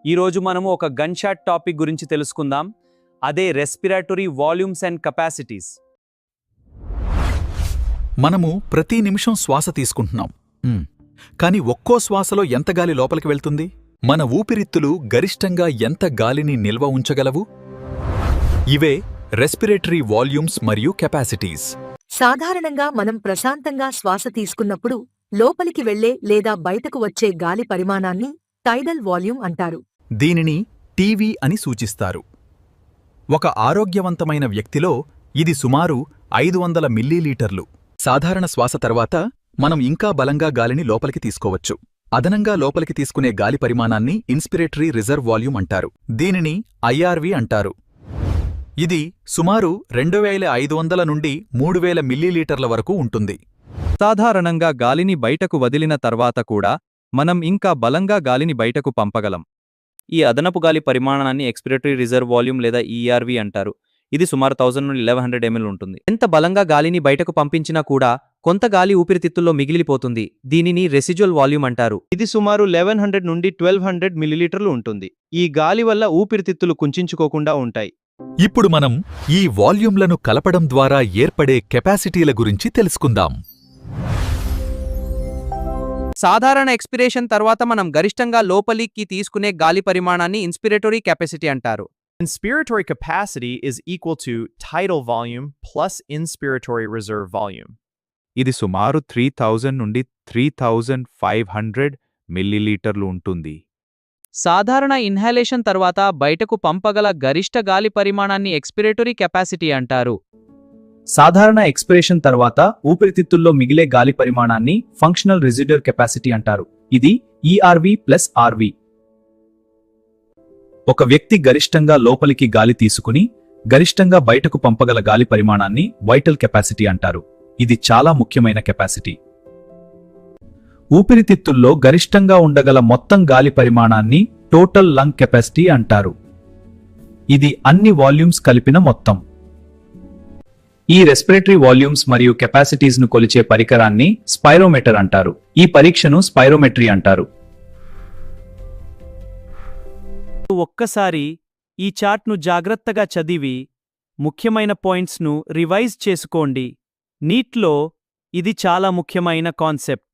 ఈరోజు మనము ఒక గన్ షాట్ టాపిక్ గురించి తెలుసుకుందాం. అదే రెస్పిరేటరీ వాల్యూమ్స్ అండ్ కెపాసిటీస్. మనము ప్రతి నిమిషం శ్వాస తీసుకుంటున్నాం. కాని ఒక్కో శ్వాసలో ఎంత గాలి లోపలికి వెళ్తుంది? మన ఊపిరిత్తులు గరిష్టంగా ఎంత గాలిని నిల్వ ఉంచగలవు? ఇవే రెస్పిరేటరీ వాల్యూమ్స్ మరియు కెపాసిటీస్. సాధారణంగా మనం ప్రశాంతంగా శ్వాస తీసుకున్నప్పుడు లోపలికి వెళ్లే లేదా బయటకు వచ్చే గాలి పరిమాణాన్ని టైడల్ వాల్యూమ్ అంటారు. దీనిని టీవీ అని సూచిస్తారు. ఒక ఆరోగ్యవంతమైన వ్యక్తిలో ఇది సుమారు 500 మిల్లీలీటర్లు. సాధారణ శ్వాస తర్వాత మనం ఇంకా బలంగా గాలిని లోపలికి తీసుకోవచ్చు. అదనంగా లోపలికి తీసుకునే గాలి పరిమాణాన్ని ఇన్స్పిరేటరీ రిజర్వ్ వాల్యూమ్ అంటారు. దీనిని ఐఆర్వి అంటారు. ఇది సుమారు 2500 నుండి 3000 మిల్లీలీటర్ల వరకు ఉంటుంది. సాధారణంగా గాలిని బయటకు వదిలిన తర్వాత కూడా మనం ఇంకా బలంగా గాలిని బయటకు పంపగలం. ఈ అదనపు గాలి పరిమాణాన్ని ఎక్స్పిరేటరీ రిజర్వ్ వాల్యూమ్ లేదా ఈఆర్వి అంటారు. ఇది సుమారు 1000 నుండి 1100 ml ఉంటుంది. ఎంత బలంగా గాలిని బయటకు పంపించినా కూడా కొంత గాలి ఊపిరితిత్తుల్లో మిగిలిపోతుంది. దీనిని రెసిడ్యువల్ వాల్యూమ్ అంటారు. ఇది సుమారు 1100 నుండి 1200 మిల్లీలీటర్లు ఉంటుంది. ఈ గాలి వల్ల ఊపిరితిత్తులు కుంచించుకోకుండా ఉంటాయి. ఇప్పుడు మనం ఈ వాల్యూమ్లను కలపడం ద్వారా ఏర్పడే కెపాసిటీల గురించి తెలుసుకుందాం. సాధారణ ఎక్స్పిరేషన్ తర్వాత మనం గరిష్టంగా లోపలికి తీసుకునే గాలి పరిమాణాన్ని ఇన్స్పిరేటరీ కెపాసిటీ అంటారు. Inspiratory capacity is equal to tidal volume plus inspiratory reserve volume. ఇది సుమారు 3000 నుండి 3500 మిల్లీలీటర్లు ఉంటుంది. సాధారణ ఇన్హాలేషన్ తర్వాత బయటకు పంపగల గరిష్ట గాలి పరిమాణాన్ని ఎక్స్పిరేటరీ కెపాసిటీ అంటారు. సాధారణ ఎక్స్పిరేషన్ తర్వాత ఊపిరితిత్తుల్లో మిగిలే గాలి పరిమాణాన్ని ఫంక్షనల్ రెసిడ్యువల్ కెపాసిటీ అంటారు. ఇది ఈఆర్వి ప్లస్ ఆర్వి. ఒక వ్యక్తి గరిష్టంగా లోపలికి గాలి తీసుకుని గరిష్టంగా బయటకు పంపగల గాలి పరిమాణాన్ని వైటల్ కెపాసిటీ అంటారు. ఇది చాలా ముఖ్యమైన కెపాసిటీ. ఊపిరితిత్తుల్లో గరిష్టంగా ఉండగల మొత్తం గాలి పరిమాణాన్ని టోటల్ లంగ్ కెపాసిటీ అంటారు. ఇది అన్ని వాల్యూమ్స్ కలిపిన మొత్తం. ఈ రెస్పిరేటరీ వాల్యూమ్స్ మరియు కెపాసిటీస్ ను కొలిచే పరికరాన్ని స్పైరోమీటర్ అంటారు. ఈ పరీక్షను స్పైరోమెట్రీ అంటారు. ఒక్కసారి ఈ చార్ట్ను జాగ్రత్తగా చదివి ముఖ్యమైన పాయింట్స్ను రివైజ్ చేసుకోండి. నీట్లో ఇది చాలా ముఖ్యమైన కాన్సెప్ట్.